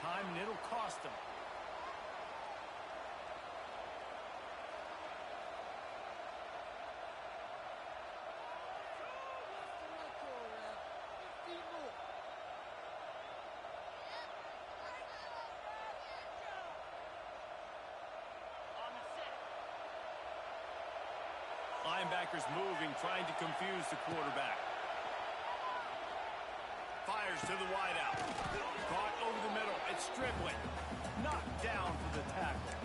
time, and it'll cost them. Linebackers moving, trying to confuse the quarterback. Fires to the wideout. Caught over the middle. It's Strickland. Knocked down for the tackle.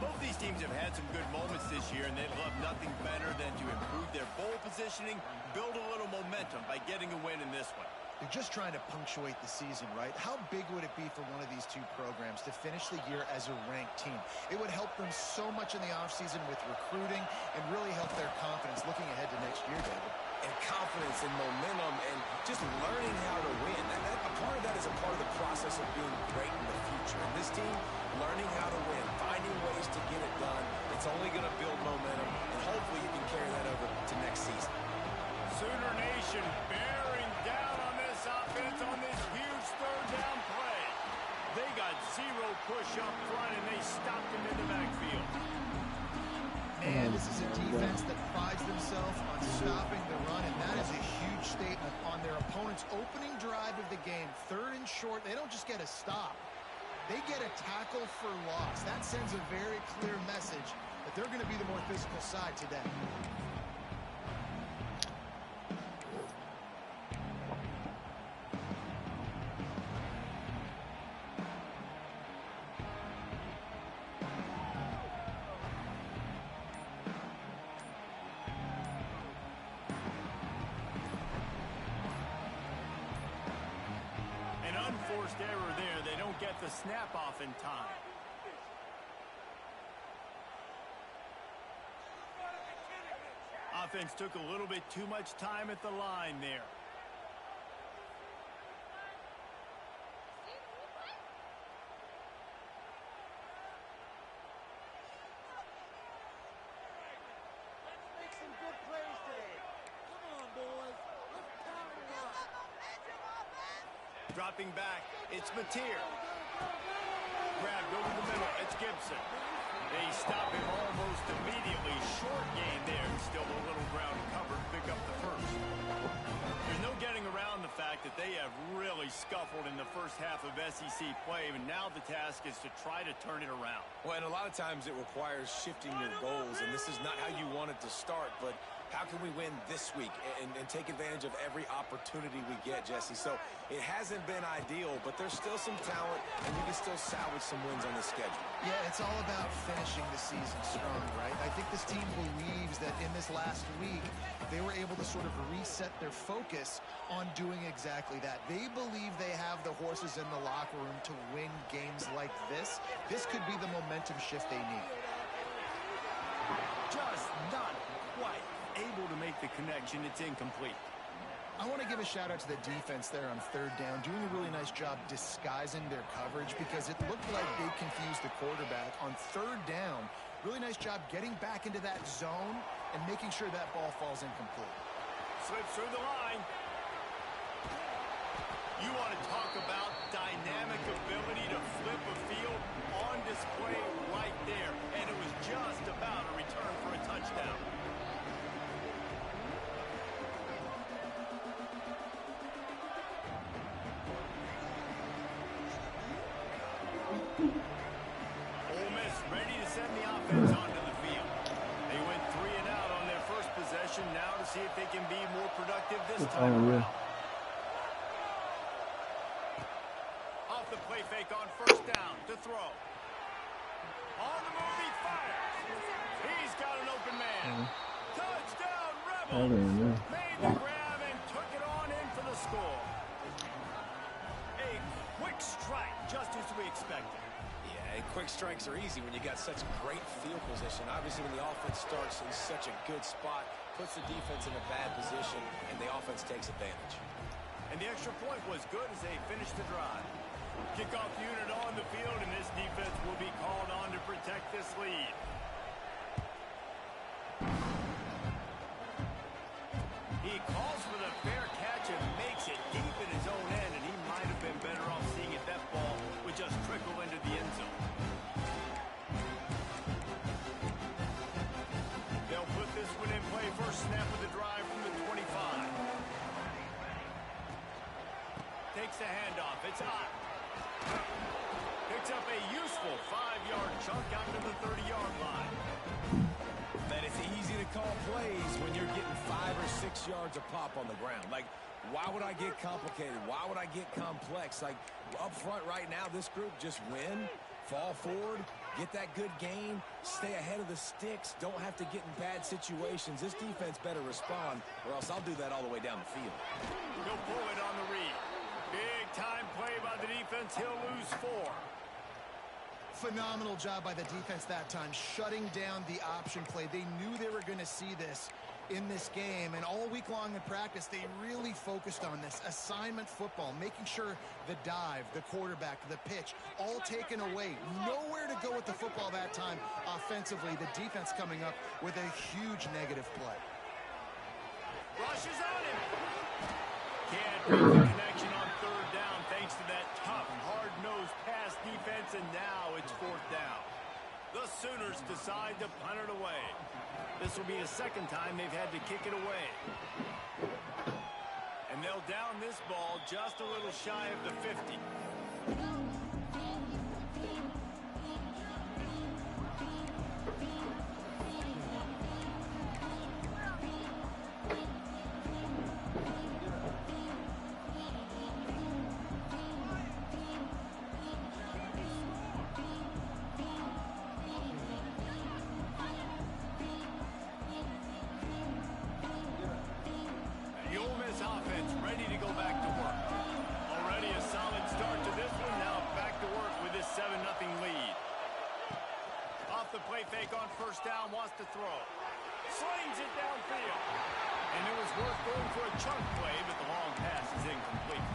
Both these teams have had some good moments this year, and they'd love nothing better than to improve their bowl positioning, build a little momentum by getting a win in this one. They're just trying to punctuate the season, right? How big would it be for one of these two programs to finish the year as a ranked team? It would help them so much in the offseason with recruiting and really help their confidence looking ahead to next year, David. And confidence and momentum and just learning how to win. A part of that is a part of the process of being great in the future. And this team, learning how to win, finding ways to get it done, it's only going to build momentum, and hopefully you can carry that over to next season. Sooner Nation bearing down on this offense on this huge third down play. They got zero push up front, and they stopped him in the backfield. Man, this is a defense that prides themselves on stopping the run, and that is a huge statement on their opponent's opening drive of the game. Third and short, they don't just get a stop. They get a tackle for loss. That sends a very clear message that they're going to be the more physical side today. Unforced error there. They don't get the snap off in time. Offense took a little bit too much time at the line there. Dropping back, it's Mateer. Grabbed over the middle, it's Gibson. They stop him almost immediately. Short gain there, still a little ground covered, pick up the first. There's no getting around the fact that they have really scuffled in the first half of SEC play, and now the task is to try to turn it around. Well, and a lot of times it requires shifting your goals, and this is not how you want it to start, but how can we win this week and take advantage of every opportunity we get, Jesse? So it hasn't been ideal, but there's still some talent, and you can still salvage some wins on the schedule. Yeah, it's all about finishing the season strong, right? I think this team believes that in this last week, they were able to sort of reset their focus on doing exactly that. They believe they have the horses in the locker room to win games like this. This could be the momentum shift they need. Just not quite able to make the connection. It's incomplete. I want to give a shout out to the defense there on third down, doing a really nice job disguising their coverage because it looked like they confused the quarterback on third down. Really nice job getting back into that zone and making sure that ball falls incomplete. Slips through the line. You want to talk about dynamic ability to flip a field on display right there, and it was just about a return for a touchdown. Ole Miss ready to send the offense onto the field. They went 3 and out on their first possession. Now to see if they can be more productive this time around. Off the play fake on first down to throw. On the move, he fires. He's got an open man. Touchdown, Rebels. Made the grab and took it on in for the score. A quick strike, just as we expected. Yeah, quick strikes are easy when you got such great field position. Obviously, when the offense starts in such a good spot, puts the defense in a bad position, and the offense takes advantage. And the extra point was good as they finished the drive. Kickoff unit on the field, and this defense will be called on to protect this lead. He calls for the fair catch and makes it deep in his own end, and he might have been better off seeing it that ball It's hot. Picks up a useful 5-yard chunk out to the 30-yard line. Man, it's easy to call plays when you're getting 5 or 6 yards a pop on the ground. Like, why would I get complicated? Why would I get complex? Like, up front right now, this group just win, fall forward, get that good gain, stay ahead of the sticks, don't have to get in bad situations. This defense better respond, or else I'll do that all the way down the field. He'll pull it on the read. Big time play by the defense. He'll lose 4. Phenomenal job by the defense that time, shutting down the option play. They knew they were going to see this in this game, and all week long in practice, they really focused on this assignment football, making sure the dive, the quarterback, the pitch, all taken away. Nowhere to go with the football that time offensively. The defense coming up with a huge negative play. Rushes on him. Can't make the connection on 3rd down thanks to that tough, hard-nosed pass defense, and now it's 4th down. The Sooners decide to punt it away. This will be the 2nd time they've had to kick it away. And they'll down this ball just a little shy of the 50. On 1st down, wants to throw. Slings it downfield. And it was worth going for a chunk play, but the long pass is incomplete.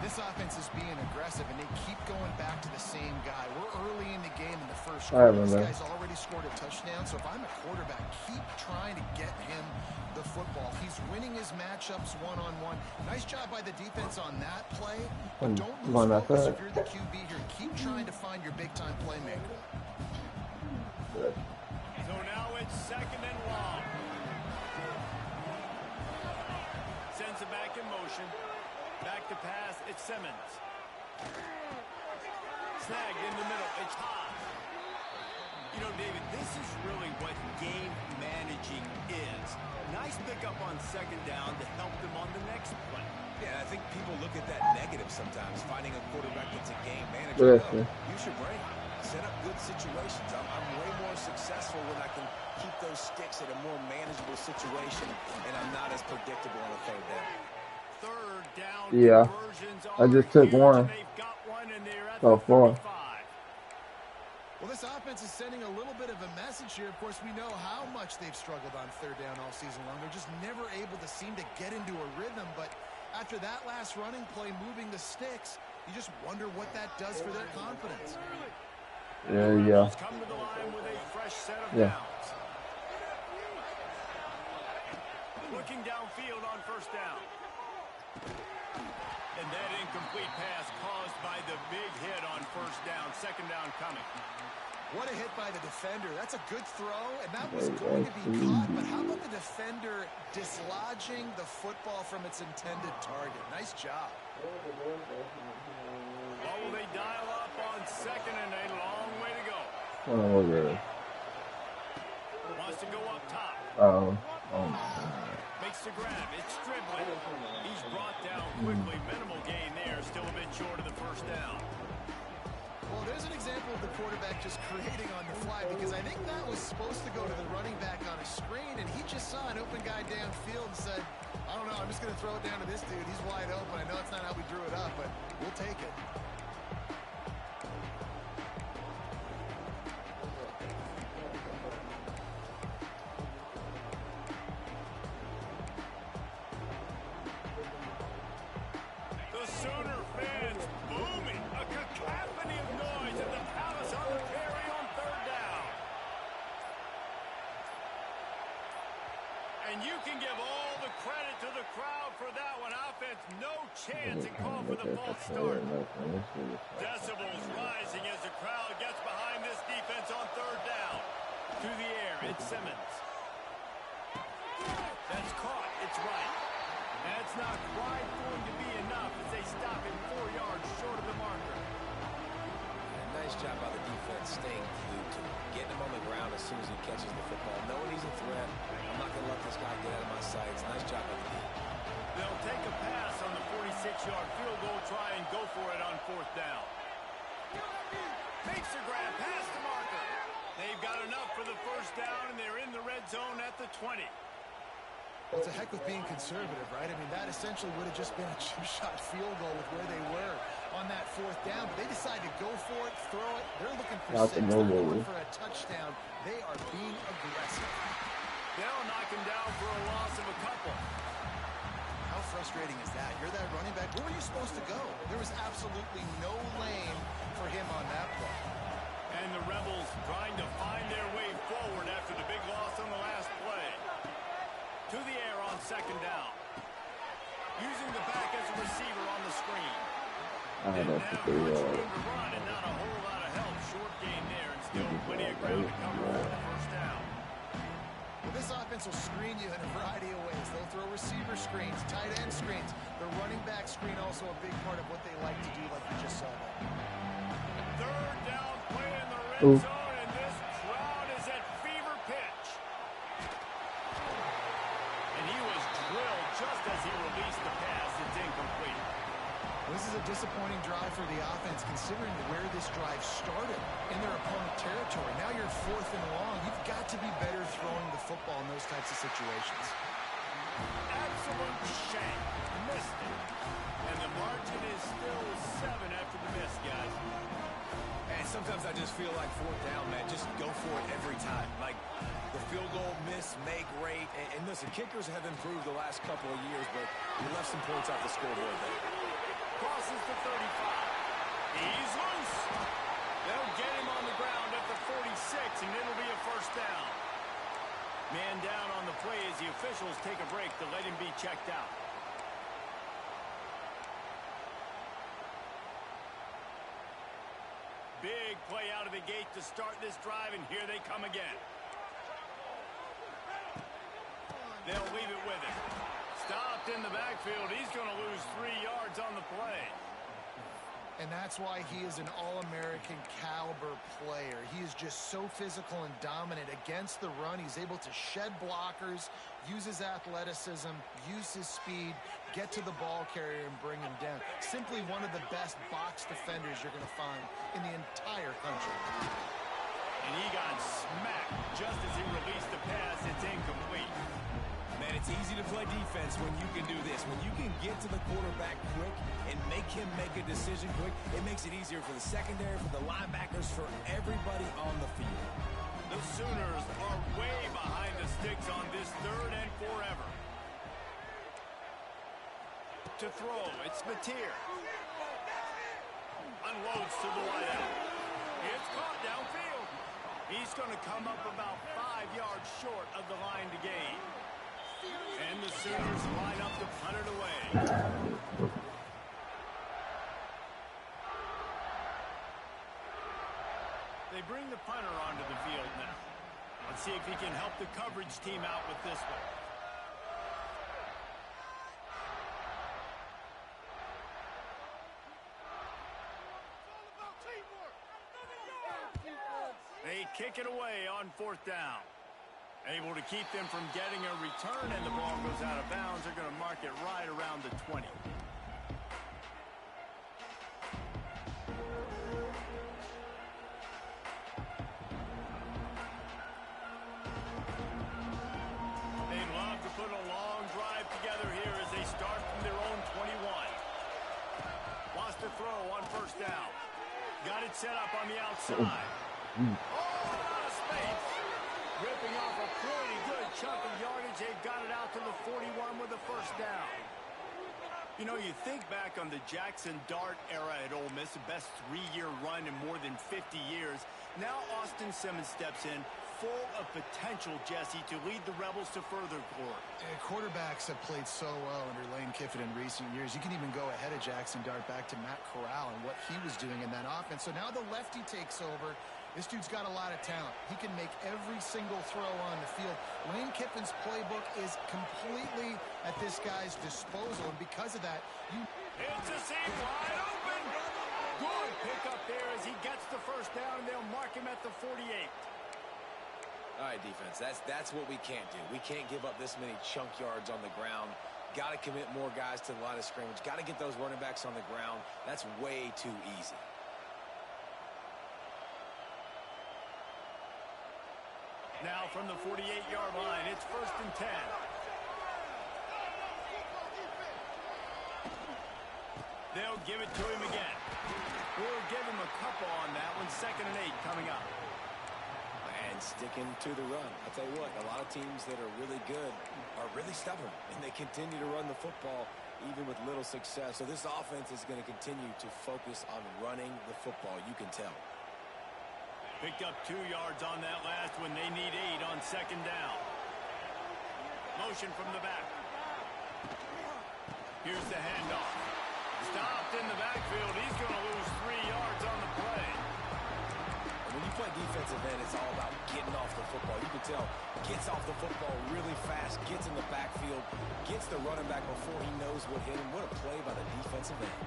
This offense is being aggressive, and they keep going back to the same guy. We're early in the game in the first quarter. This guy's already scored a touchdown, so if I'm a quarterback, keep trying to get him the football. He's winning his matchups one-on-one. Nice job by the defense on that play, but don't lose focus if you're the QB here. Keep trying to find your big-time playmaker. So now it's 2nd and long. Sends it back in motion. Back to pass, it's Simmons. Snagged in the middle, it's Haas. You know, David, this is really what game managing is. Nice pickup on 2nd down to help them on the next play. Yeah, I think people look at that negative sometimes, finding a quarterback that's a game manager. Use your brain. Set up good situations. I'm way more successful when I can keep those sticks at a more manageable situation, and I'm not as predictable on a 3rd down. 3rd down. Yeah, I just took one. So far. Well, this offense is sending a little bit of a message here. Of course, we know how much they've struggled on 3rd down all season long. They're just never able to seem to get into a rhythm, but after that last running play, moving the sticks, you just wonder what that does for their confidence. Yeah. Come to the line with a fresh set of Yeah. downs. Looking downfield on 1st down. And that incomplete pass caused by the big hit on 1st down. 2nd down coming. What a hit by the defender. That's a good throw, and that was going to be caught. But how about the defender dislodging the football from its intended target? Nice job. What will they dial up on 2nd and a long way to go? Wants to go up top. Makes the grab. It's dribbling. He's brought down quickly. Minimal gain there. Still a bit short of the 1st down. Well, there's an example of the quarterback just creating on the fly, because I think that was supposed to go to the running back on a screen, and he just saw an open guy downfield and said, I don't know, I'm just going to throw it down to this dude. He's wide open. I know it's not how we drew it up, but we'll take it. The Sooner fans booming. A cacophony of noise at the Palace on the carry on 3rd down. And you can give all the credit to the crowd for that one. Offense, no chance, and call for the false start. Decibels rising as the crowd gets behind this defense on 3rd down. Through the air, it's Simmons. That's caught. It's right. That's not quite going to be enough as they stop him 4 yards short of the marker. Nice job by the defense staying glued to him, getting him on the ground as soon as he catches the football, knowing he's a threat. I'm not going to let this guy get out of my sights. Nice job by the defense. They'll take a pass on the 46-yard field goal, try and go for it on 4th down. Makes the grab past the marker. They've got enough for the 1st down, and they're in the red zone at the 20. It's a heck of being conservative, right? I mean, that essentially would have just been a chip-shot field goal with where they were on that 4th down. But they decide to go for it, throw it. They're looking for 6. They're looking for a touchdown. They are being aggressive. They'll knock him down for a loss of a couple. How frustrating is that? You're that running back. Where were you supposed to go? There was absolutely no lane for him on that play. And the Rebels trying to find their way forward after the big loss on the last play. To the air on 2nd down. Using the back as a receiver on the screen. And now room to run and not a whole lot of help. Short gain there and still plenty of ground to cover for the 1st down. Well, this offense will screen you in a variety of ways. They'll throw receiver screens, tight end screens. The running back screen also a big part of what they like to do, like you just saw there. 3rd down play in the red zone, and this crowd is at fever pitch. And he was drilled just as he released the pass. It's incomplete. This is a disappointing drive for the offense, considering where this drive started in their opponent territory. Now you're 4th and long. You've got to be better throwing the football in those types of situations. Absolute shank. Missed it. And the margin is still 7 after the miss, guys. And sometimes I just feel like 4th down, man. Just go for it every time. Like the field goal miss, make great. And listen, kickers have improved the last couple of years, but we left some points off the scoreboard there. Crosses the 35. He's loose. They'll get him on the ground at the 46, and it'll be a 1st down. Man down on the play as the officials take a break to let him be checked out. Big play out of the gate to start this drive, and here they come again. They'll leave it with him. Stopped in the backfield. He's going to lose 3 yards on the play. And that's why he is an all-American caliber player. He is just so physical and dominant against the run. He's able to shed blockers, use his athleticism, use his speed, get to the ball carrier and bring him down. Simply one of the best box defenders you're going to find in the entire country. And he got smacked just as he released the pass. It's incomplete. Man, it's easy to play defense when you can do this. When you can get to the quarterback quick and make him make a decision quick, it makes it easier for the secondary, for the linebackers, for everybody on the field. The Sooners are way behind the sticks on this 3rd and forever. To throw, it's Mateer. Unloads to the wideout. It's caught downfield. He's going to come up about 5 yards short of the line to gain. And the Sooners line up to punt it away. They bring the punter onto the field now. Let's see if he can help the coverage team out with this one. They kick it away on 4th down. Able to keep them from getting a return, and the ball goes out of bounds. They're going to mark it right around the 20. They'd love to put a long drive together here as they start from their own 21. Wants to throw on 1st down. Got it set up on the outside. Out of space. Ripping off a pretty good chunk of yardage. They've got it out to the 41 with a 1st down. You know, you think back on the Jackson Dart era at Ole Miss, the best 3-year run in more than 50 years. Now Austin Simmons steps in, full of potential, Jesse, to lead the Rebels to further glory. Quarterbacks have played so well under Lane Kiffin in recent years. You can even go ahead of Jackson Dart back to Matt Corral and what he was doing in that offense. So now the lefty takes over. This dude's got a lot of talent. He can make every single throw on the field. Lane Kiffin's playbook is completely at this guy's disposal, and because of that, It's a seam wide open. Good pickup there as he gets the first down, and they'll mark him at the 48. All right, defense, that's what we can't do. We can't give up this many chunk yards on the ground. Got to commit more guys to the line of scrimmage. Got to get those running backs on the ground. That's way too easy. Now from the 48-yard line, it's 1st and 10. They'll give it to him again. We'll give him a couple on that one. 2nd and 8 coming up. And sticking to the run. I'll tell you what, a lot of teams that are really good are really stubborn, and they continue to run the football even with little success. So this offense is going to continue to focus on running the football. You can tell. Picked up 2 yards on that last one. They need 8 on 2nd down. Motion from the back. Here's the handoff. Stopped in the backfield. He's going to lose 3 yards on the play. When you play defensive end, it's all about getting off the football. You can tell, gets off the football really fast, gets in the backfield, gets the running back before he knows what hit him. What a play by the defensive end.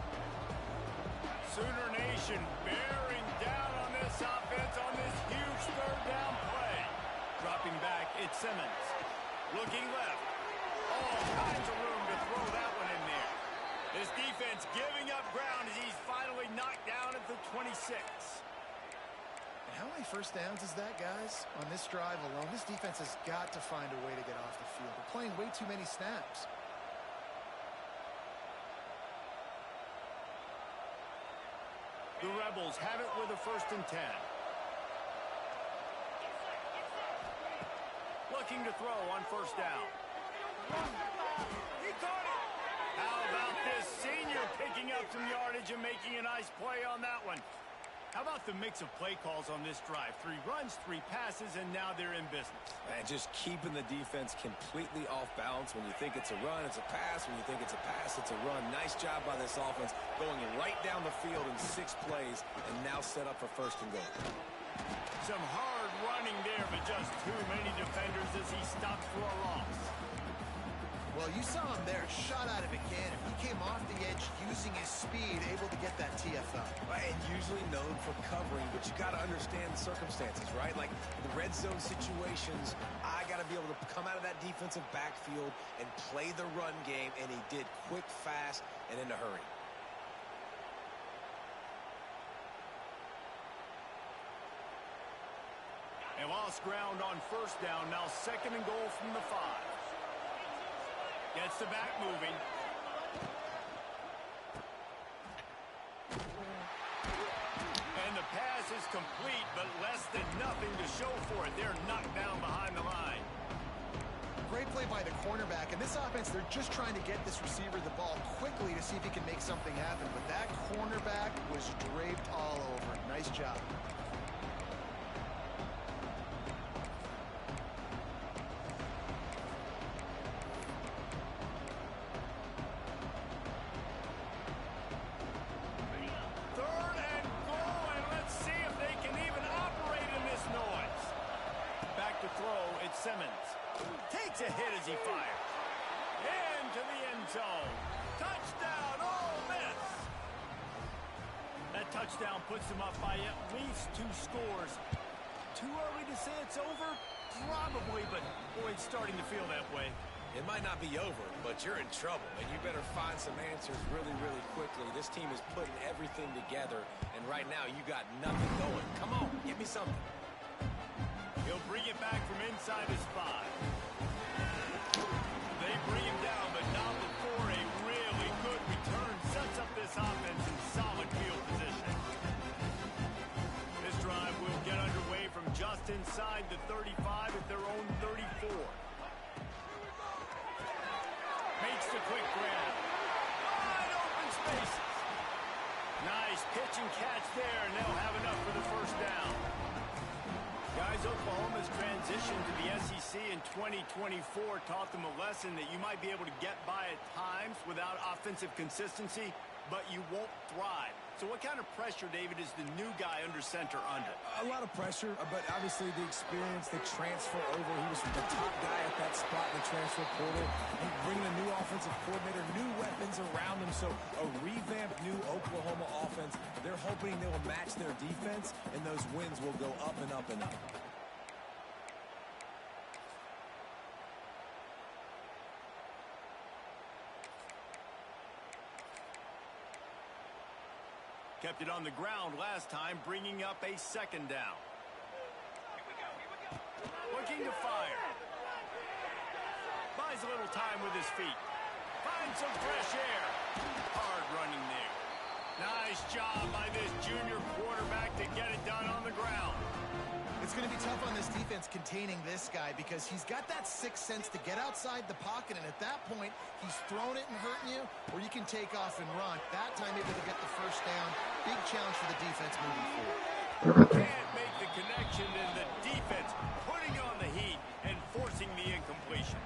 Sooner Nation bearing down on this offense on this huge 3rd down play. Dropping back, it's Simmons. Looking left. All kinds of room to throw that one in there. This defense giving up ground as he's finally knocked down at the 26. And how many first downs is that, guys? On this drive alone, this defense has got to find a way to get off the field. They're playing way too many snaps. The Rebels have it with a 1st and 10. Looking to throw on 1st down. He caught it. How about this senior picking up some yardage and making a nice play on that one? How about the mix of play calls on this drive? 3 runs, 3 passes, and now they're in business. And just keeping the defense completely off balance. When you think it's a run, it's a pass. When you think it's a pass, it's a run. Nice job by this offense going right down the field in 6 plays and now set up for 1st and goal. Some hard running there, but just too many defenders as he stopped for a loss. Well, you saw him there, shot out of a cannon. He came off the edge using his speed, able to get that TFL. And usually known for covering, but you got to understand the circumstances, right? Like the red zone situations, I got to be able to come out of that defensive backfield and play the run game, and he did quick, fast, and in a hurry. They lost ground on 1st down, now 2nd and goal from the 5. Gets the back moving. And the pass is complete, but less than nothing to show for it. They're knocked down behind the line. Great play by the cornerback. And this offense, they're just trying to get this receiver the ball quickly to see if he can make something happen. But that cornerback was draped all over. Nice job. Simmons takes a hit as he fires. Into the end zone. Touchdown, Ole Miss. That touchdown puts them up by at least 2 scores. Too early to say it's over? Probably, but boy, it's starting to feel that way. It might not be over, but you're in trouble, and you better find some answers really, really quickly. This team is putting everything together, and right now you got nothing going. Come on, give me something. He'll bring it back from inside his 5. They bring him down, but not before a really good return sets up this offense in solid field position. This drive will get underway from just inside the 35 at their own 34. Makes the quick grab. Wide open spaces. Nice pitch and catch there, and they'll have enough for the 1st down. Guys, Oklahoma's transition to the SEC in 2024 taught them a lesson that you might be able to get by at times without offensive consistency, but you won't thrive. So what kind of pressure, David, is the new guy under center under? A lot of pressure, but obviously the experience, the transfer over. He was the top guy at that spot in the transfer portal. And bringing a new offensive coordinator, new weapons around him. So a revamped new Oklahoma offense. They're hoping they will match their defense, and those wins will go up and up and up. Kept it on the ground last time, bringing up a second down. Looking to fire. Buys a little time with his feet. Finds some fresh air. Hard running there. Nice job by this junior quarterback to get it done on the ground. It's going to be tough on this defense containing this guy because he's got that sixth sense to get outside the pocket, and at that point, he's thrown it and hurting you, or you can take off and run. That time, able to get the first down. Big challenge for the defense moving forward. Can't make the connection, and the defense putting on the heat and forcing the incompletion.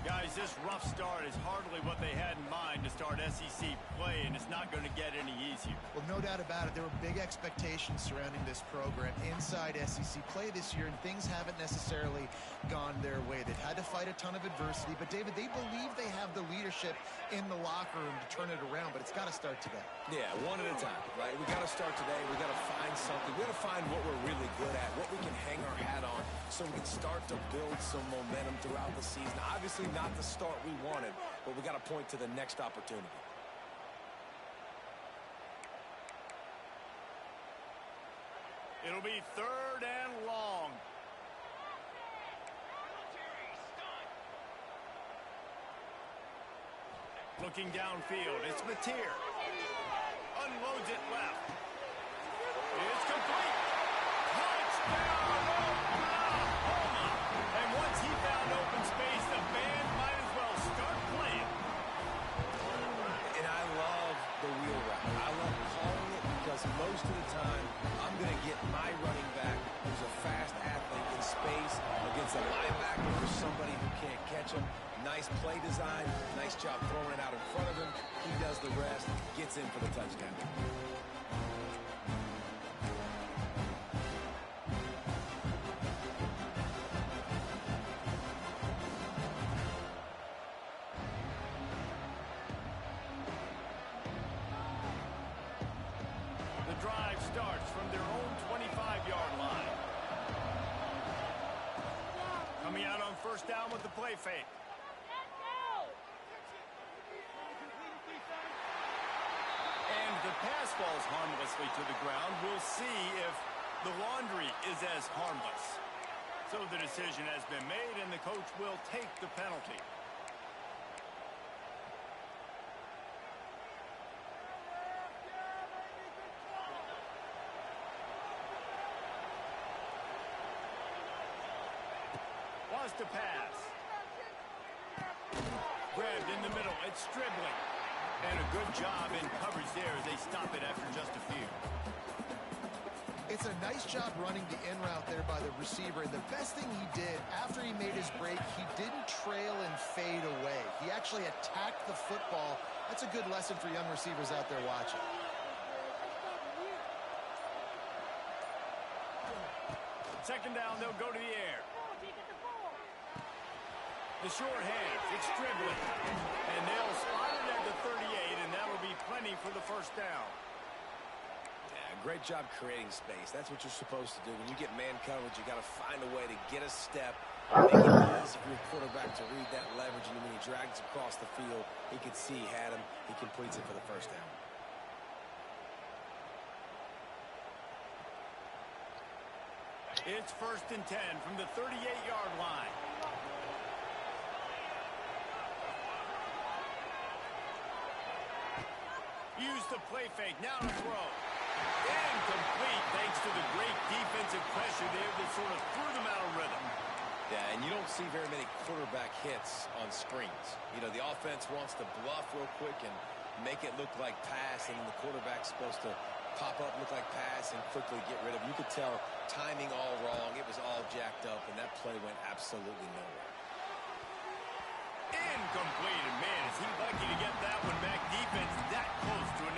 Guys, this rough start is hardly what they had in mind to start SEC play, and it's not going to get any easier. Well, no doubt about it. There were big expectations surrounding this program inside SEC play this year, and things haven't necessarily gone their way. They've had to fight a ton of adversity, but, David, they believe they have the leadership in the locker room to turn it around, but it's got to start today. Yeah, one at a time, right? We got to start today. We got to find something. We got to find what we're really good at, what we can hang our hat on, so we can start to build some momentum throughout the season. Obviously, not the start we wanted, but we got to point to the next opportunity. It'll be 3rd and long. Looking downfield, it's Mateer. Unloads it left. It's complete. Touchdown, Oklahoma! And once he found open space, the band might as well start playing. And I love the wheel route. I love calling it because most of the time, I'm going to get my running back who's a fast athlete in space against a linebacker or somebody who can't catch him. Nice play design, nice job throwing it out in front of him. He does the rest, gets in for the touchdown. The drive starts from their own 25-yard line. Coming out on 1st down with the play fake. And the pass falls harmlessly to the ground. We'll see if the laundry is as harmless. So the decision has been made, and the coach will take the penalty. Wants to pass. Grabbed in the middle. It's Stribling. And a good job in coverage there as they stop it after just a few. It's a nice job running the in route there by the receiver. And the best thing he did after he made his break, he didn't trail and fade away. He actually attacked the football. That's a good lesson for young receivers out there watching. Second down, they'll go to the air. The short hands, it's Stribling. And they'll spot it at the 38, and that'll be plenty for the 1st down. Yeah, great job creating space. That's what you're supposed to do. When you get man coverage, you got to find a way to get a step, make it easy for your quarterback to read that leverage, and when he drags across the field, he can see he had him. He completes it for the 1st down. It's 1st and 10 from the 38-yard line. Use the play fake, now to throw. Incomplete thanks to the great defensive pressure there that sort of threw them out of rhythm. Yeah, and you don't see very many quarterback hits on screens. You know, the offense wants to bluff real quick and make it look like pass, and the quarterback's supposed to pop up, look like pass, and quickly get rid of it. You could tell timing all wrong. It was all jacked up, and that play went absolutely nowhere. Incomplete, and man, is he lucky to get that one back. Defense that close to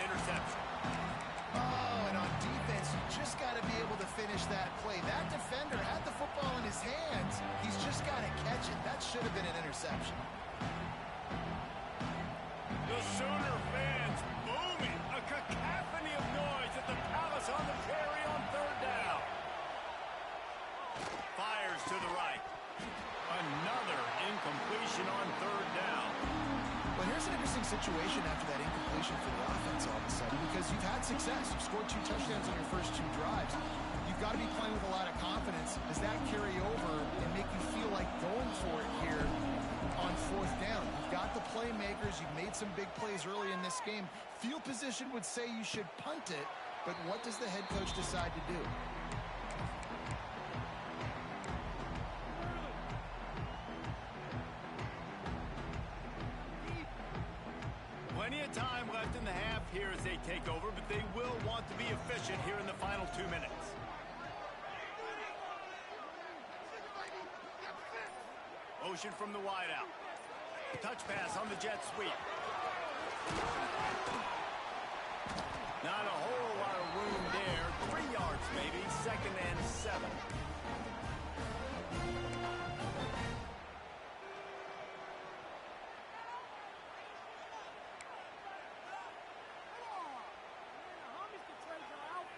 should have been an interception. The Sooner fans booming. A cacophony of noise at the Palace on the Prairie on third down. Fires to the right. Another incompletion on third down. Well, here's an interesting situation after that incompletion for the offense all of a sudden, because you've had success. You've scored 2 touchdowns on your first 2 drives. You've got to be playing with a lot of confidence. Does that carry over and make you feel like going for it here on fourth down? You've got the playmakers. You've made some big plays early in this game. Field position would say you should punt it, but what does the head coach decide to do? Plenty of time left in the half here as they take over, but they will want to be efficient here in the final 2 minutes. Motion from the wideout. Touch pass on the jet sweep. Not a whole lot of room there. 3 yards maybe. 2nd and 7.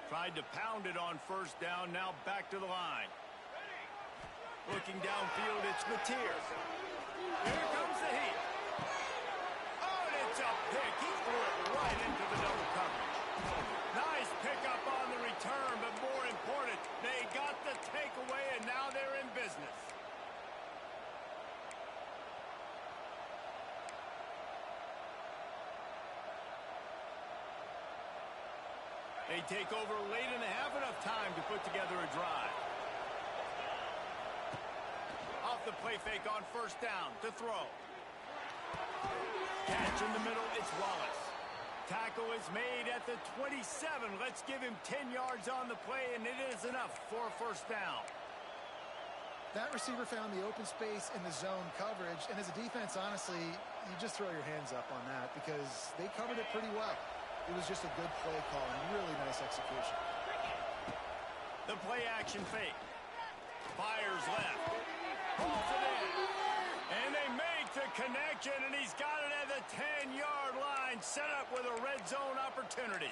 Tried to pound it on first down, now back to the line. Looking downfield, it's Mateer. Here comes the heat. Oh, and it's a pick. He threw it right into the double coverage. Nice pickup on the return, but more important, they got the takeaway, and now they're in business. They take over late in the half, enough time to put together a drive. Off the play fake on first down to throw. Catch in the middle, it's Wallace. Tackle is made at the 27. Let's give him 10 yards on the play, and it is enough for a first down. That receiver found the open space in the zone coverage, and as a defense, honestly, you just throw your hands up on that because they covered it pretty well. It was just a good play call and really nice execution. The play action fake. Fires left. Pulls it in. And they make the connection, and he's got it at the 10-yard line, set up with a red zone opportunity.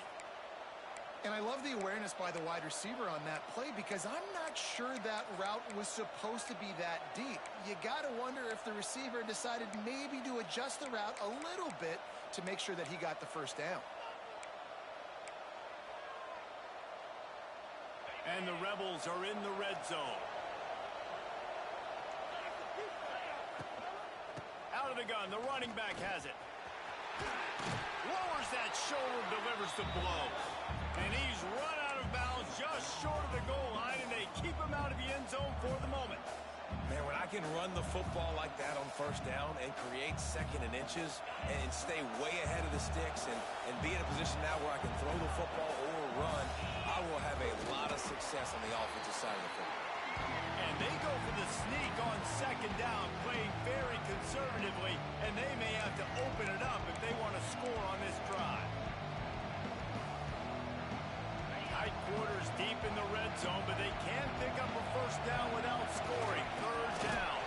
And I love the awareness by the wide receiver on that play because I'm not sure that route was supposed to be that deep. You got to wonder if the receiver decided maybe to adjust the route a little bit to make sure that he got the first down. And the Rebels are in the red zone. Out of the gun, the running back has it. Lowers that shoulder, delivers the blow. And he's run out of bounds just short of the goal line, and they keep him out of the end zone for the moment. Man, when I can run the football like that on first down and create 2nd and inches and stay way ahead of the sticks and be in a position now where I can throw the football or run, I will have a lot of success on the offensive side of the football. And they go for the sneak on 2nd down, playing very conservatively, and they may have to open it up if they want to score on this drive. Tight quarters deep in the red zone, but they can pick up a first down without scoring. 3rd down.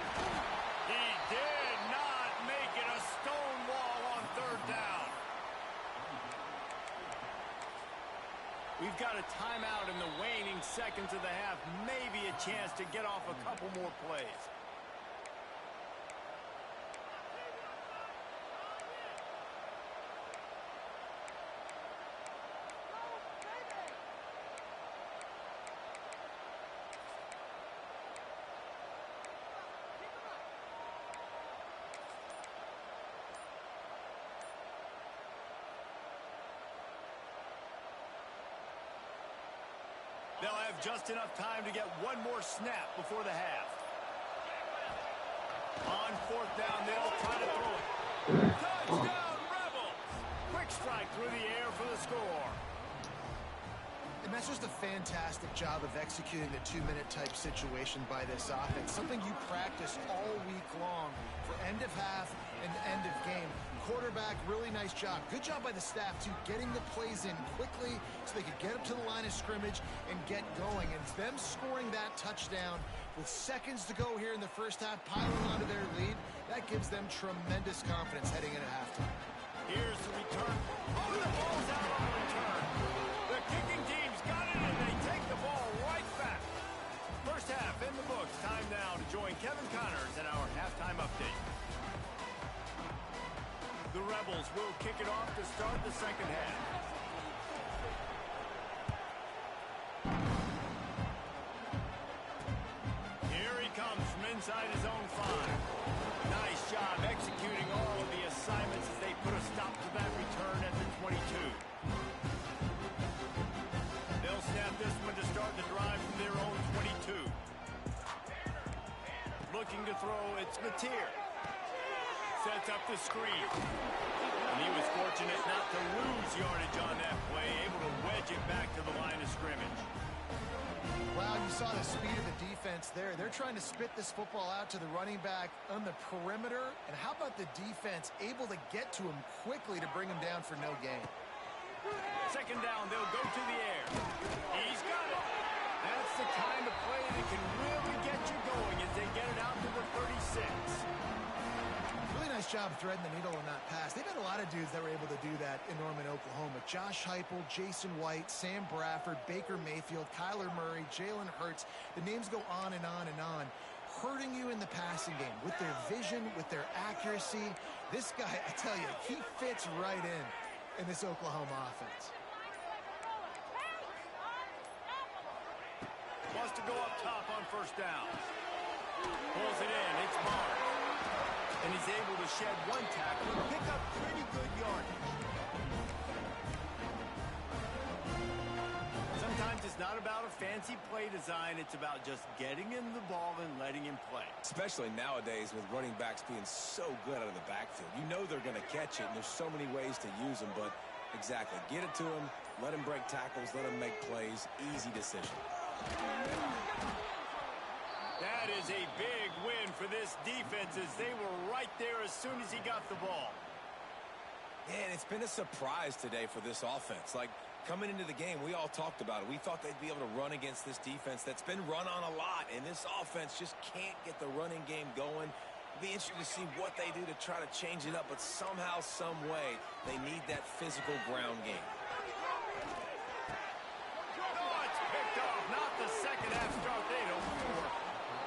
He did not make it. A stone wall on 3rd down. We've got a timeout in the waning seconds of the half. Maybe a chance to get off a couple more plays. They'll have just enough time to get one more snap before the half. On 4th down, they'll try to throw it. Touchdown, Rebels! Quick strike through the air for the score. And that's just a fantastic job of executing the 2-minute type situation by this offense. Something you practice all week long for end of half and end of game. Quarterback, really nice job. Good job by the staff, too, getting the plays in quickly so they could get up to the line of scrimmage and get going. And them scoring that touchdown with seconds to go here in the first half, piling onto their lead, that gives them tremendous confidence heading into halftime. Here's the return. Oh, the ball's out on the return. The kicking team's got it, and they take the ball right back. First half in the books. Time now to join Kevin Connors in our halftime update. The Rebels will kick it off to start the second half. Here he comes from inside his own 5. Nice job executing all of the assignments as they put a stop to that return at the 22. They'll snap this one to start the drive from their own 22. Looking to throw, it's Mateer. Sets up the screen. And he was fortunate not to lose yardage on that play, able to wedge it back to the line of scrimmage. Wow, you saw the speed of the defense there. They're trying to spit this football out to the running back on the perimeter. And how about the defense able to get to him quickly to bring him down for no gain? Second down, they'll go to the air. He's got it. That's the kind of play that can really get you going as they get it out to the 36. Really nice job threading the needle on that pass. They've had a lot of dudes that were able to do that in Norman, Oklahoma. Josh Heupel, Jason White, Sam Bradford, Baker Mayfield, Kyler Murray, Jalen Hurts. The names go on and on and on. Hurting you in the passing game with their vision, with their accuracy. This guy, I tell you, he fits right in this Oklahoma offense. Wants to go up top on first down. Pulls it in. It's Mark. And he's able to shed one tackle and pick up pretty good yardage. Sometimes it's not about a fancy play design. It's about just getting him the ball and letting him play. Especially nowadays with running backs being so good out of the backfield. You know they're going to catch it, and there's so many ways to use them. But exactly, get it to him, let him break tackles, let him make plays. Easy decision. That is a big win for this defense as they were right there as soon as he got the ball. Man, it's been a surprise today for this offense. Like, coming into the game, we all talked about it. We thought they'd be able to run against this defense that's been run on a lot, and this offense just can't get the running game going. It'll be interesting to see what they do to try to change it up, but somehow, some way, they need that physical ground game. Oh, it's picked off. Not the second half start they'd hoped for.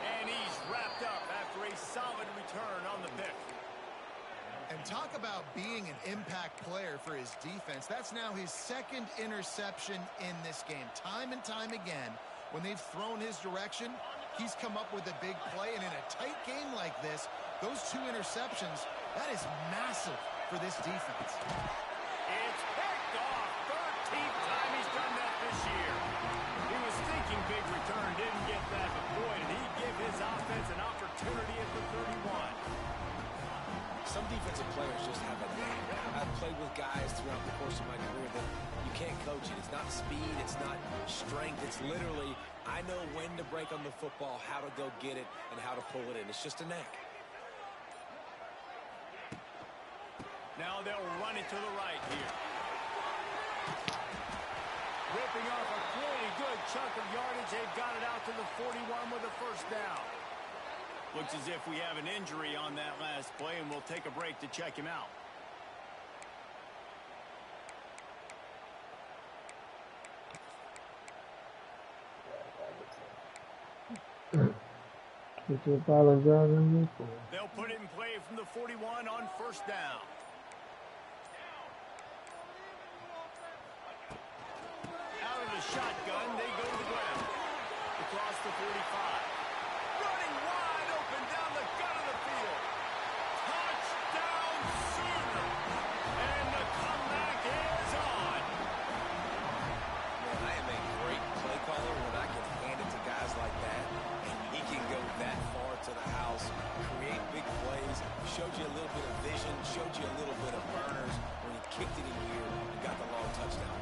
And he's wrapped up after a solid return on the pick. And talk about being an impact player for his defense. That's now his second interception in this game. Time and time again, when they've thrown his direction, he's come up with a big play. And in a tight game like this, those 2 interceptions, that is massive for this defense. It's picked off. 13th time he's done that this year. He was thinking big return, didn't get that, but boy, did he give his offense an opportunity at the 31. Some defensive players just have a name. I've played with guys throughout the course of my career that you can't coach it. It's not speed, it's not strength. It's literally, I know when to break on the football, how to go get it, and how to pull it in. It's just a knack. Now they'll run it to the right here. Ripping off a pretty good chunk of yardage. They've got it out to the 41 with a first down. Looks as if we have an injury on that last play, and we'll take a break to check him out. They'll put it in play from the 41 on first down. Out of the shotgun, they go to the ground. Across the 45. Running wide open down the gut of the field. Touchdown, Sooner. And the comeback is on. Man, I am a great play caller when I can hand it to guys like that. And he can go that far to the house, create big plays, showed you a little bit of vision, showed you a little bit of burners. When he kicked it in here and got the long touchdown.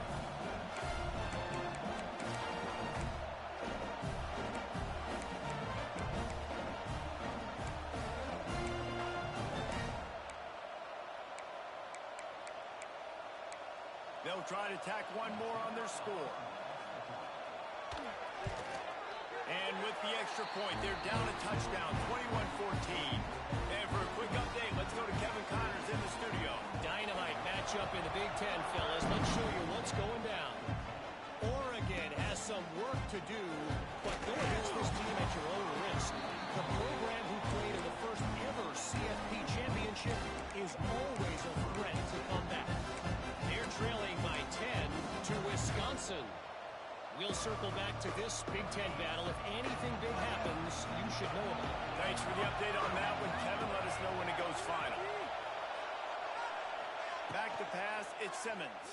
They'll try to tack one more on their score. And with the extra point, they're down a touchdown, 21-14. And for a quick update, let's go to Kevin Connors in the studio. Dynamite matchup in the Big Ten, fellas. Let's show you what's going down. Oregon has some work to do, but go against this team at your own risk. The program who played in the first ever CFP championship is always a threat to come back. They're trailing by 10 to Wisconsin. We'll circle back to this Big Ten battle. If anything big happens, you should know about it. Thanks for the update on that one, Kevin. Let us know when it goes final. Back to pass, it's Simmons.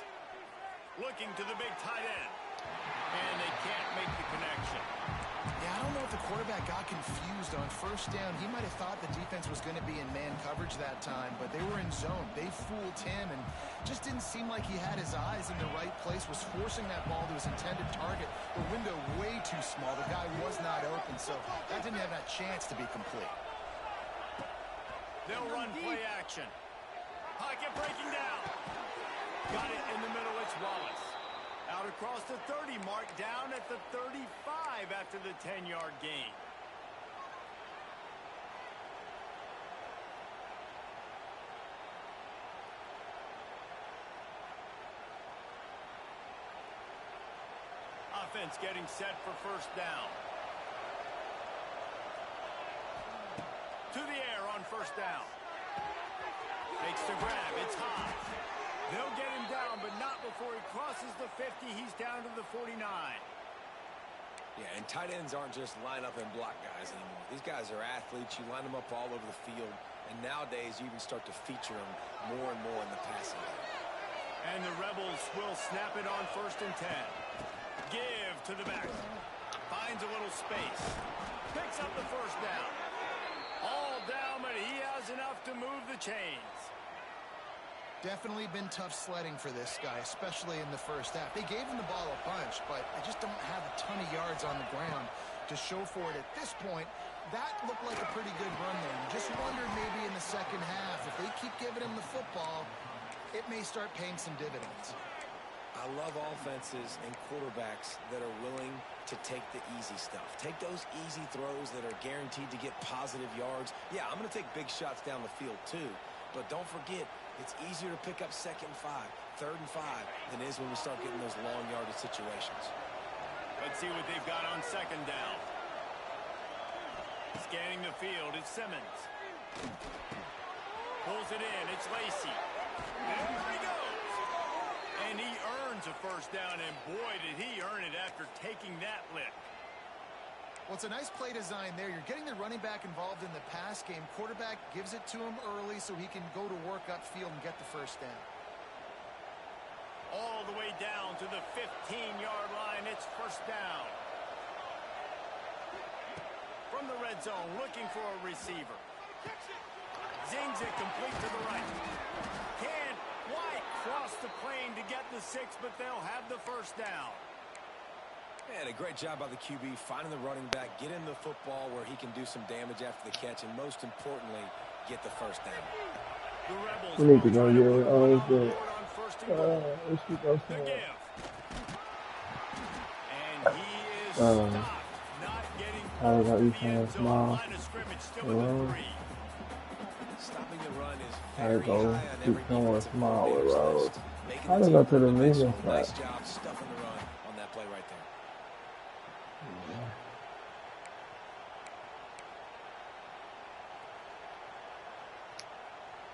Looking to the big tight end. And they can't make the connection. Yeah, I don't know if the quarterback got confused on first down. He might have thought the defense was going to be in man coverage that time, but they were in zone. They fooled him and just didn't seem like he had his eyes in the right place, was forcing that ball to his intended target. The window way too small. The guy was not open, so that didn't have that chance to be complete. They'll run play action. Pocket breaking down. Got it in the middle. It's Wallace. Out across the 30 mark, down at the 35 after the 10-yard gain. Offense getting set for first down. To the air on first down. Makes the grab. It's high. They'll get him down, but not before he crosses the 50. He's down to the 49. Yeah, and tight ends aren't just line up and block guys anymore. These guys are athletes. You line them up all over the field. And nowadays, you even start to feature them more and more in the passing game. And the Rebels will snap it on first and 10. Give to the back. Finds a little space. Picks up the first down. All down, but he has enough to move the chains. Definitely been tough sledding for this guy, especially in the first half. They gave him the ball a bunch, but they just don't have a ton of yards on the ground to show for it at this point. That looked like a pretty good run there. You just wondered maybe in the second half, if they keep giving him the football, it may start paying some dividends. I love offenses and quarterbacks that are willing to take the easy stuff. Take those easy throws that are guaranteed to get positive yards. Yeah, I'm going to take big shots down the field too, but don't forget, it's easier to pick up 2nd and 5, 3rd and 5 than it is when we start getting those long yardage situations. Let's see what they've got on second down. Scanning the field, it's Simmons. Pulls it in, it's Lacey. There he goes. And he earns a first down, and boy, did he earn it after taking that lick. Well, it's a nice play design there. You're getting the running back involved in the pass game. Quarterback gives it to him early so he can go to work upfield and get the first down. All the way down to the 15-yard line. It's first down. From the red zone, looking for a receiver. Zings it complete to the right. Can't quite cross the plane to get the 6, but they'll have the first down. And a great job by the QB finding the running back, get him the football where he can do some damage after the catch, and most importantly, get the first down. The Rebels We need to go get it. Oh, it's good. let's keep those And he is stopped, not getting close to the end zone. Line of scrimmage still in the 3. Stopping the run is very high on every defensive coordinator's list. Making the team to the movement side. nice job stuffing the run on that play right there.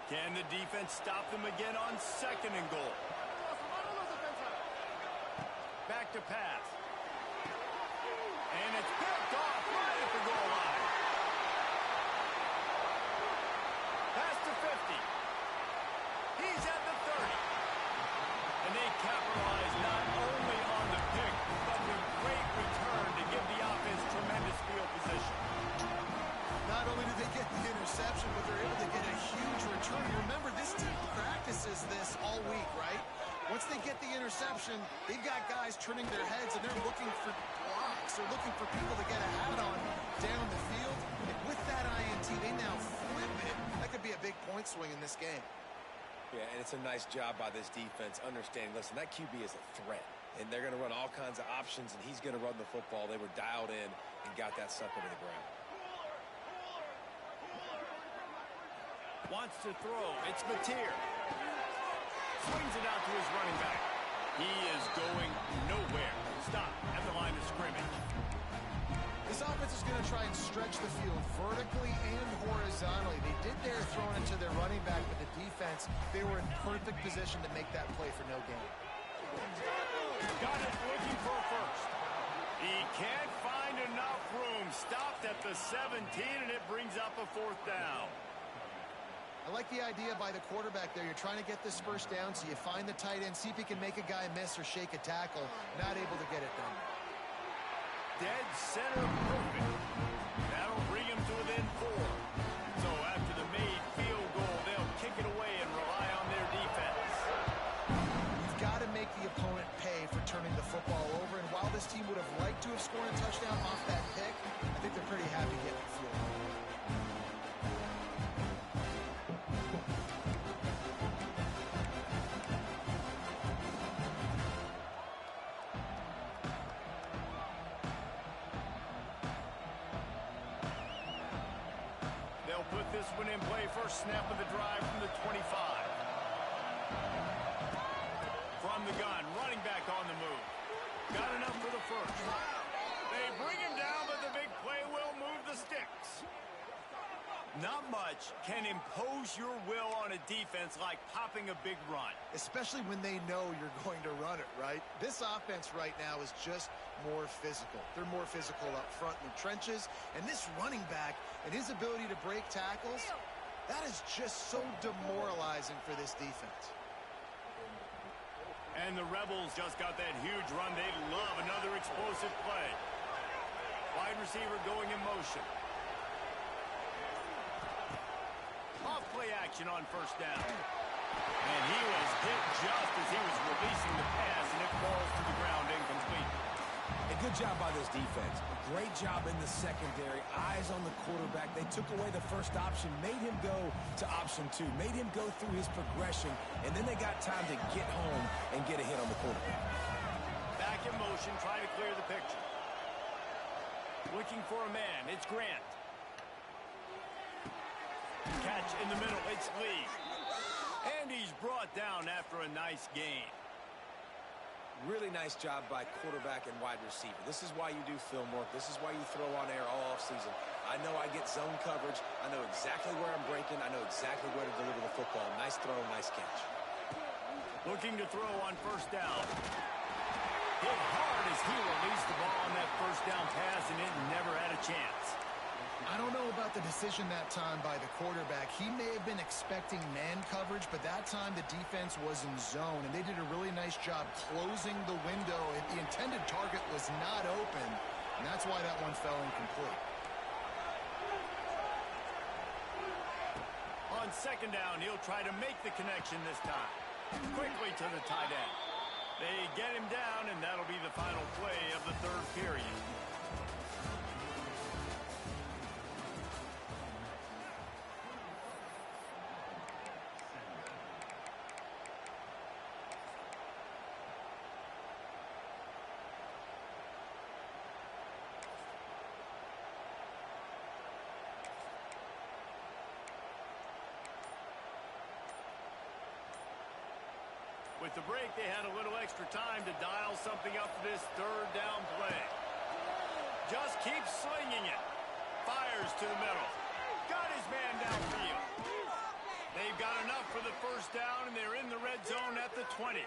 Can the defense stop them again on 2nd and goal? Back to pass. And it's picked off right at the goal line. Pass to 50. He's at the 30. And they capitalize not only on the pick, but the great return to give the offense tremendous field position. Not only do they get the interception, but they're able to get a huge return. Remember, this team practices this all week, right? Once they get the interception, they've got guys turning their heads, and they're looking for blocks. They're looking for people to get a hat on down the field. And with that INT, they now flip it. That could be a big point swing in this game. Yeah, and it's a nice job by this defense understanding, listen, that QB is a threat, and they're going to run all kinds of options, and he's going to run the football. They were dialed in and got that sucker to the ground. Wants to throw. It's Mateer. Swings it out to his running back. He is going nowhere. Stop at the line of scrimmage. This offense is going to try and stretch the field vertically and horizontally. They did there throwing it to their running back, but the defense, they were in perfect position to make that play for no gain. Got it, looking for a first. He can't find enough room. Stopped at the 17, and it brings up a fourth down. I like the idea by the quarterback there. You're trying to get this first down, so you find the tight end, see if he can make a guy miss or shake a tackle. Not able to get it done. Dead center perfect. That'll bring him to within 4. So after the made field goal, they'll kick it away and rely on their defense. You've got to make the opponent pay for turning the football over. And while this team would have liked to have scored a touchdown off that pick, I think they're pretty happy getting the field goal. They'll put this one in play. First snap of the drive from the 25. From the gun, running back on the move. Got enough for the first. They bring him down, but the big play will move the sticks. Not much can impose your will on a defense like popping a big run. Especially when they know you're going to run it, right? This offense right now is just more physical. They're more physical up front in the trenches. And this running back and his ability to break tackles, that is just so demoralizing for this defense. And the Rebels just got that huge run. They love another explosive play. Wide receiver going in motion. Off play action on first down. And he was hit just as he was releasing the pass, and it falls to the ground incomplete. A good job by this defense. A great job in the secondary. Eyes on the quarterback. They took away the first option, made him go to option 2, made him go through his progression, and then they got time to get home and get a hit on the quarterback. Back in motion, try to clear the picture. Looking for a man. It's Grant. Catch in the middle. It's Lee. And he's brought down after a nice gain. Really nice job by quarterback and wide receiver. This is why you do film work. This is why you throw on air all offseason. I know I get zone coverage. I know exactly where I'm breaking. I know exactly where to deliver the football. Nice throw, nice catch. Looking to throw on first down. Hit hard as he released the ball on that first down pass, and it never had a chance. I don't know about the decision that time by the quarterback. He may have been expecting man coverage, but that time the defense was in zone, and they did a really nice job closing the window. The intended target was not open, and that's why that one fell incomplete. On second down, he'll try to make the connection this time. Quickly to the tight end. They get him down, and that'll be the final play of the third period. With the break, they had a little extra time to dial something up for this third down play. Just keeps slinging it. Fires to the middle. Got his man downfield. They've got enough for the first down, and they're in the red zone at the 20.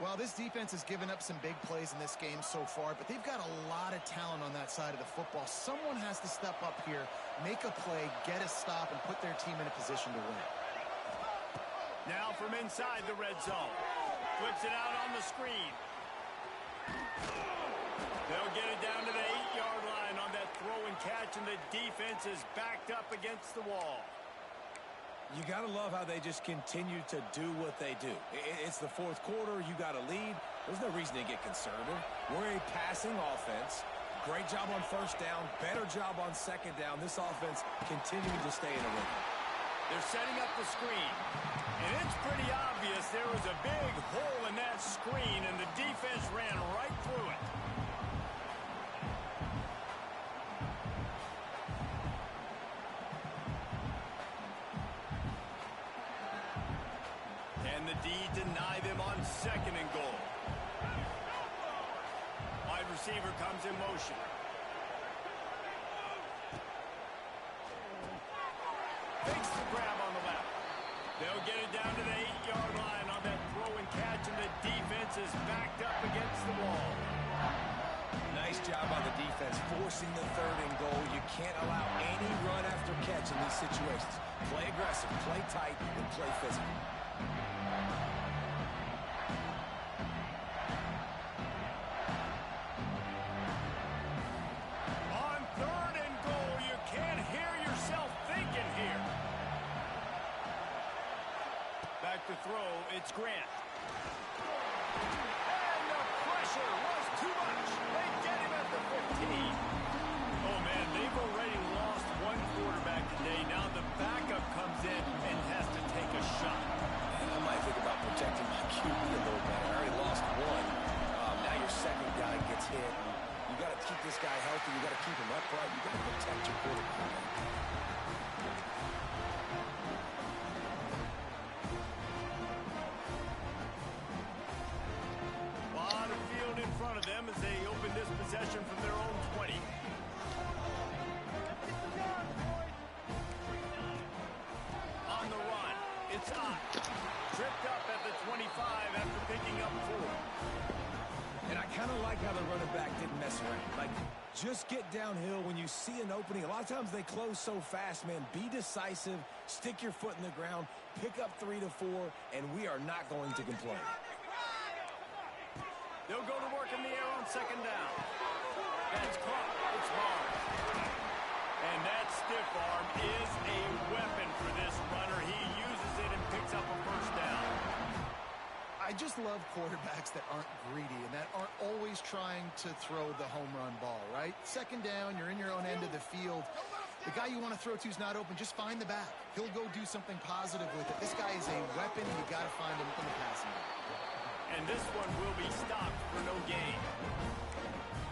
Well, this defense has given up some big plays in this game so far, but they've got a lot of talent on that side of the football. Someone has to step up here, make a play, get a stop, and put their team in a position to win. Now from inside the red zone. Flips it out on the screen. They'll get it down to the 8-yard line on that throw and catch, and the defense is backed up against the wall. You got to love how they just continue to do what they do. It's the fourth quarter. You got a lead. There's no reason to get conservative. We're a passing offense. Great job on first down. Better job on second down. This offense continuing to stay in a rhythm. They're setting up the screen. And it's pretty obvious there was a big hole in that screen, and the defense ran right through it. And the D deny them on 2nd and goal. Wide receiver comes in motion. Fakes the grab on the left. They'll get it down to the 8-yard line on that throw and catch, and the defense is backed up against the wall. Nice job on the defense, forcing the 3rd and goal. You can't allow any run after catch in these situations. Play aggressive, play tight, and play physical. On 3rd and goal, you can't hear yourself thinking here. Back to throw, it's Grant. And the pressure was too much. They get him at the 15. Oh, man, they've already lost one quarterback today. Now the backup comes in and has to take a shot. And I might think about protecting my QB a little better. I already lost one. Now your 2nd guy gets hit. You got to keep this guy healthy. You got to keep him upright. You got to protect your quarterback. In front of them as they open this possession from their own 20. On the run, it's Ott. Tripped up at the 25 after picking up 4. And I kind of like how the running back didn't mess around. Like, just get downhill when you see an opening. A lot of times they close so fast, man. Be decisive, stick your foot in the ground, pick up 3 to 4, and we are not going to complain. They'll go to work in the air on 2nd down. That's caught. It's Barnes. And that stiff arm is a weapon for this runner. He uses it and picks up a 1st down. I just love quarterbacks that aren't greedy and that aren't always trying to throw the home run ball, right? 2nd down, you're in your own end of the field. The guy you want to throw to is not open. Just find the back. He'll go do something positive with it. This guy is a weapon. You got to find him in the passing game. And this one will be stopped for no gain.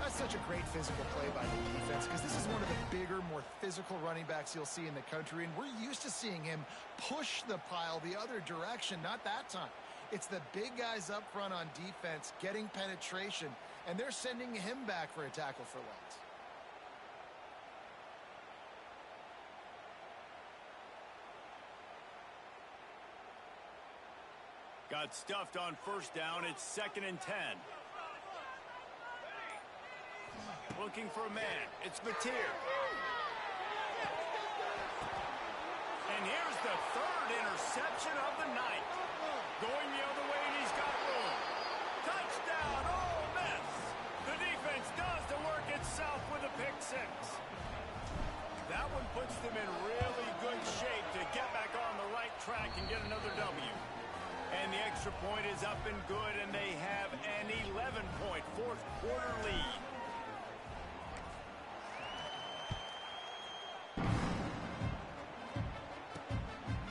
That's such a great physical play by the defense because this is one of the bigger, more physical running backs you'll see in the country, and we're used to seeing him push the pile the other direction. Not that time. It's the big guys up front on defense getting penetration, and they're sending him back for a tackle for loss. Got stuffed on 1st down. It's 2nd and 10. Looking for a man. It's Mateer. And here's the 3rd interception of the night. Going the other way, and he's got room. Touchdown, Ole Miss. The defense does the work itself with a pick 6. That one puts them in really good shape to get back on the right track and get another W. And the extra point is up and good, and they have an 11-point 4th quarter lead.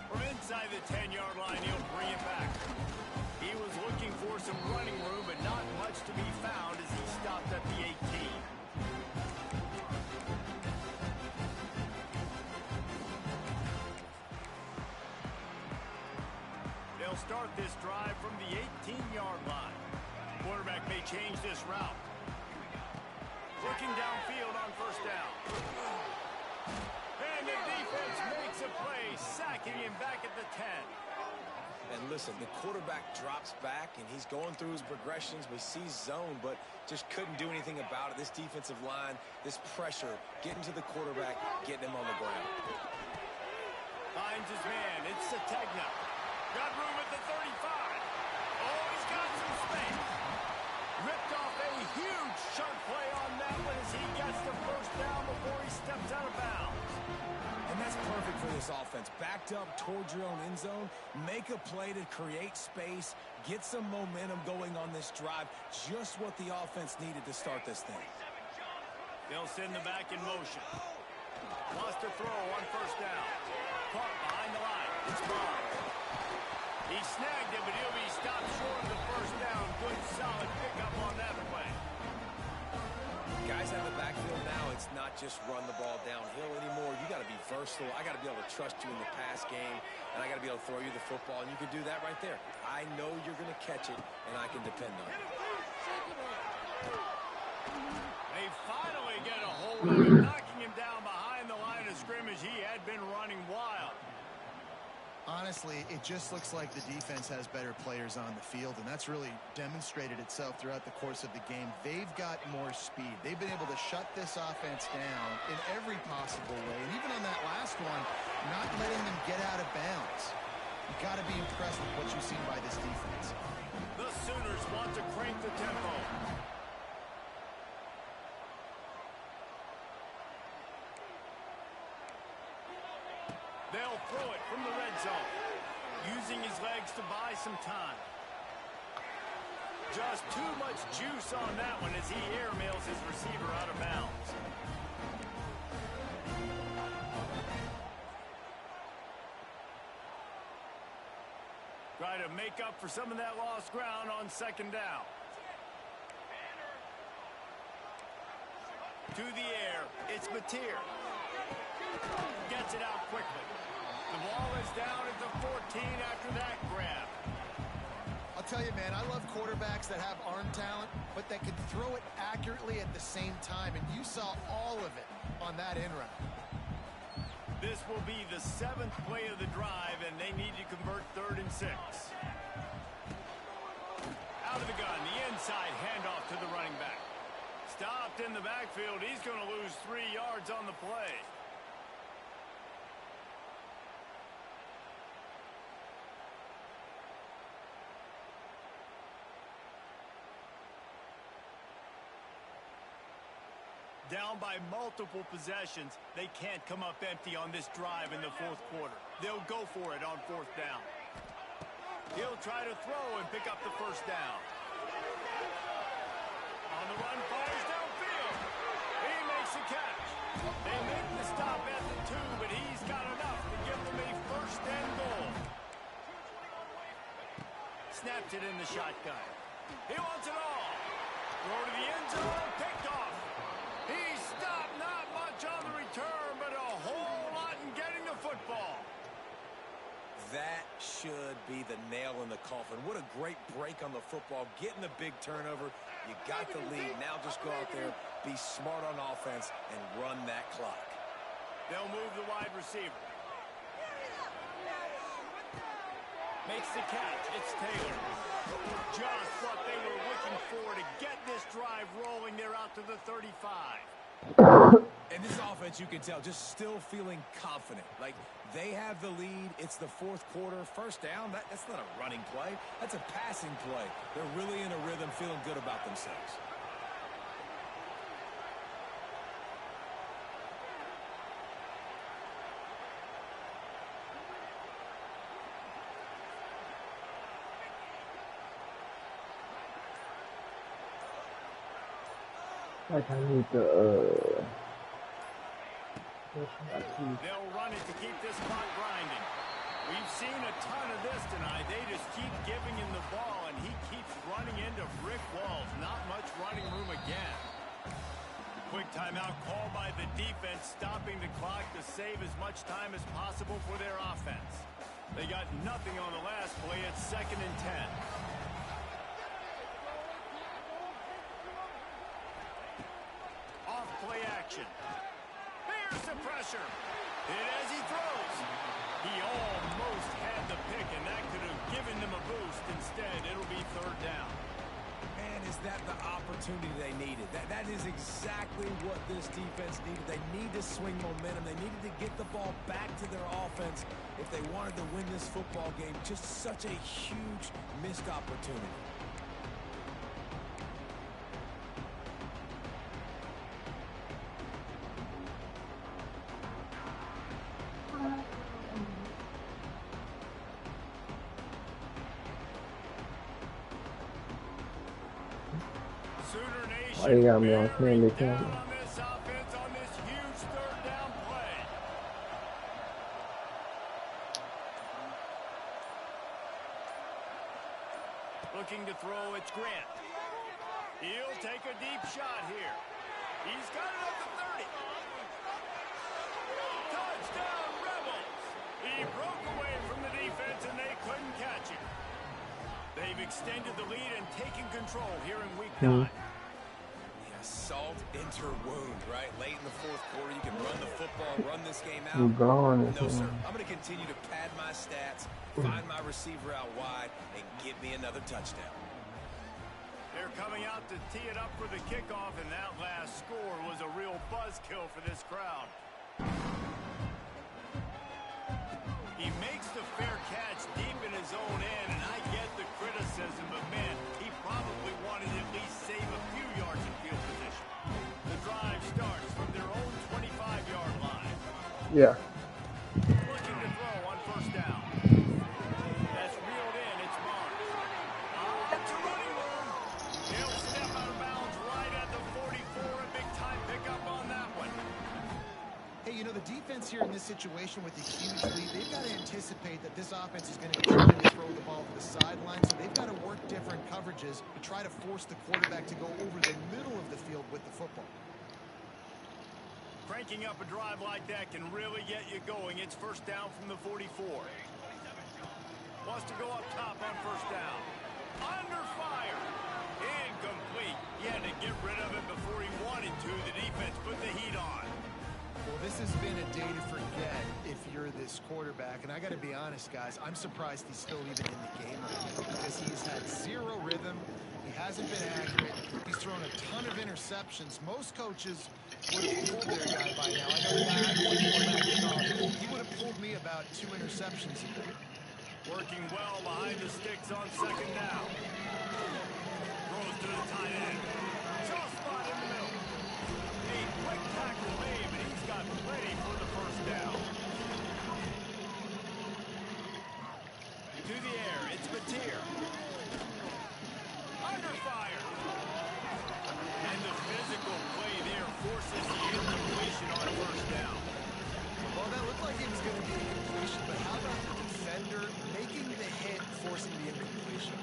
From inside the 10-yard line, he'll bring it back. He was looking for some running room, but not much to be found as he stopped at the 18. They'll start this drive from the 18-yard line. Quarterback may change this route. Looking downfield on 1st down. And the defense makes a play, sacking him back at the 10. And listen, the quarterback drops back, and he's going through his progressions. We see zone, but just couldn't do anything about it. This defensive line, this pressure, getting to the quarterback, getting him on the ground. Finds his man. It's Sategna. Got room at the 35. Oh, he's got some space. Ripped off a huge chunk play on that one as he gets the 1st down before he steps out of bounds. And that's perfect for this offense. Backed up towards your own end zone, make a play to create space, get some momentum going on this drive. Just what the offense needed to start this thing. They'll send the back in motion. Wants to throw on 1st down. Caught behind the line. It's Bond. He snagged it, but he'll be stopped short of the first down. Good, solid pickup on that play. Guys out of the backfield now, it's not just run the ball downhill anymore. You got to be versatile. I got to be able to trust you in the pass game, and I got to be able to throw you the football, and you can do that right there. I know you're going to catch it, and I can depend on it. They finally get a hold of him, knocking him down behind the line of scrimmage. He had been running wild. Honestly, it just looks like the defense has better players on the field, and that's really demonstrated itself throughout the course of the game. They've got more speed. They've been able to shut this offense down in every possible way, and even on that last one, not letting them get out of bounds. You've got to be impressed with what you've seen by this defense. The Sooners want to crank the tempo. They'll throw it from the red zone, using his legs to buy some time. Just too much juice on that one as he airmails his receiver out of bounds. Try to make up for some of that lost ground on second down. To the air, it's Mateer. Gets it out quickly. The ball is down at the 14 after that grab. I'll tell you, man, I love quarterbacks that have arm talent, but that can throw it accurately at the same time, and you saw all of it on that in route. This will be the 7th play of the drive, and they need to convert 3rd and 6. Out of the gun, the inside handoff to the running back. Stopped in the backfield. He's going to lose 3 yards on the play. Down by multiple possessions, they can't come up empty on this drive in the 4th quarter. They'll go for it on 4th down. He'll try to throw and pick up the 1st down. On the run, fires downfield. He makes the catch. They make the stop at the 2, but he's got enough to give them a 1st and goal. Snaps it in the shotgun. He wants it all. Throw to the end zone, picked off. He stopped, not much on the return, but a whole lot in getting the football. That should be the nail in the coffin. What a great break on the football. Getting the big turnover. You got the lead. Now just go out there, be smart on offense, and run that clock. They'll move the wide receiver. Makes the catch. It's Taylor. Just what they were looking for to get this drive rolling. They're out to the 35. And this offense, you can tell, just still feeling confident. Like, they have the lead. It's the 4th quarter. 1st down, that's not a running play. That's a passing play. They're really in a rhythm, feeling good about themselves. Like I need to They'll run it to keep this clock grinding. We've seen a ton of this tonight. They just keep giving him the ball, and he keeps running into brick walls. Not much running room again. Quick timeout call by the defense, stopping the clock to save as much time as possible for their offense. They got nothing on the last play. It's 2nd and 10. Play action. Here's the pressure. Hit as he throws. He almost had the pick, and that could have given them a boost. Instead, it'll be 3rd down. Man, is that the opportunity they needed? That is exactly what this defense needed. They need to swing momentum. They needed to get the ball back to their offense if they wanted to win this football game. Just such a huge missed opportunity. Why you got me on candy camera? On this offense, on this huge 3rd down play. extended the lead and taken control here in week 9. Yeah, salt enter wound, right? Late in the fourth quarter, you can run the football, run this game out. You gone. No, sir. I'm going to continue to pad my stats, find my receiver out wide, and give me another touchdown. They're coming out to tee it up for the kickoff, and that last score was a real buzzkill for this crowd. He makes the fair catch deep in his own end, and I get the criticism, but man, he probably wanted to at least save a few yards in field position. The drive starts from their own 25-yard line. Yeah. Looking to throw on first down. That's reeled in. It's Barnes. To running room. He'll step out of bounds right at the 44. A big-time pickup on that one. Hey, you know, the defense here in this situation with the huge lead, they've got to anticipate that this offense is going to be trying to throw the ball to the sideline, so they've got to work different coverages to try to force the quarterback to go over the middle of the field with the football. Cranking up a drive like that can really get you going. It's first down from the 44. Wants to go up top on first down. Under fire. Incomplete. He had to get rid of it before he wanted to. The defense put the heat on. Well, this has been a day to forget if you're this quarterback. And I got to be honest, guys, I'm surprised he's still even in the game right now because he's had zero rhythm. He hasn't been accurate. He's thrown a ton of interceptions. Most coaches would have pulled their guy by now. I know the guy I played quarterback in college. He would have pulled me about 2 interceptions ago. Working well behind the sticks on second down. Throws to the tight end. Soft spot in the middle. A quick tackle made, but he's got plenty for the first down. To the air, it's Mateer. Under fire. And the physical play there forces the incompletion on first down. Well, that looked like it was going to be a completion, but how about the defender making the hit, forcing the incompletion?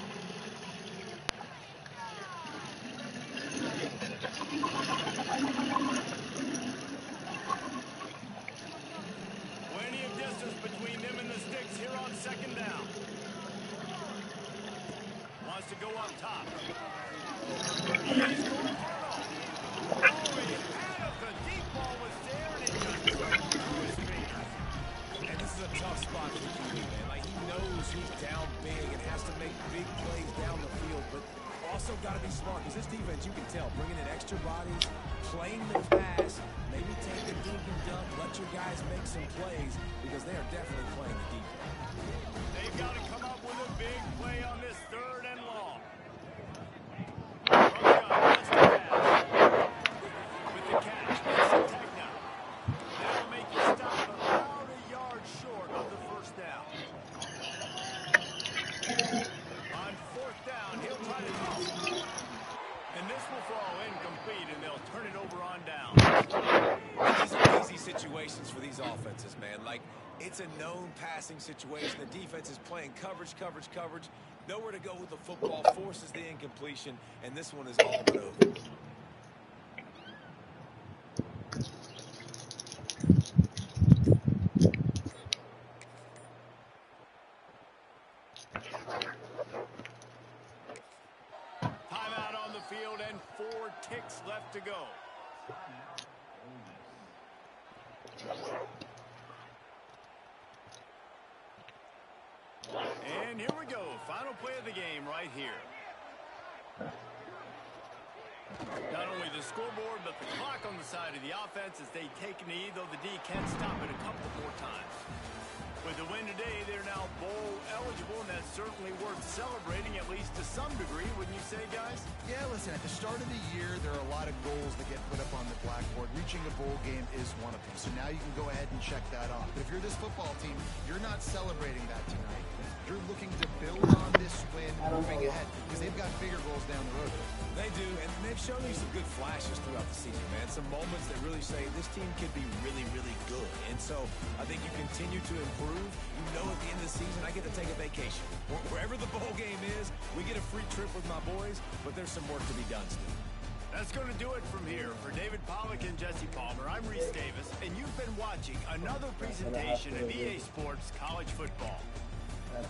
Plenty of distance between them and the sticks here on second down. Wants to go up top. He's going for it all. Oh, he had it. The deep ball was there, and it just dribbled through his fingers. And this is a tough spot for the QB, man. Like, he knows he's down big and has to make big plays down the field, but also got to be smart because this defense, you can tell, bringing in extra bodies, playing the pass, maybe take the dink and dunk, let your guys make some plays because they are definitely playing the defense. They've got to come up with a big play on this third and long. With the catch, it's a takedown. That'll make you stop about a yard short of the first down. On fourth down, he'll try to toss it. And this will fall incomplete, and they'll turn it over on down. These are easy situations for these offenses, man. Like, it's a known passing situation. The defense is playing coverage. Nowhere to go with the football, forces the incompletion, and this one is all but over. Timeout on the field and 4 ticks left to go. And here we go. Final play of the game right here. Not only the scoreboard, but the clock on the side of the offense as they take a knee, though the D can stop it a couple more times. With the win today, they're now bowl eligible, and that's certainly worth celebrating, at least to some degree, wouldn't you say, guys? Yeah, listen, at the start of the year, there are a lot of goals that get put up on the blackboard. Reaching a bowl game is one of them. So now you can go ahead and check that off. But if you're this football team, you're not celebrating that tonight. You're looking to build on this win moving ahead because they've got bigger goals down the road. They do, and they've shown you some good flashes throughout the season, man. Some moments that really say this team could be really, really good. And so I think you continue to improve. You know at the end of the season, I get to take a vacation. Wherever the bowl game is, we get a free trip with my boys, but there's some work to be done still. That's going to do it from here. For David Pollack and Jesse Palmer, I'm Reese Davis, and you've been watching another presentation of EA Sports College Football. That's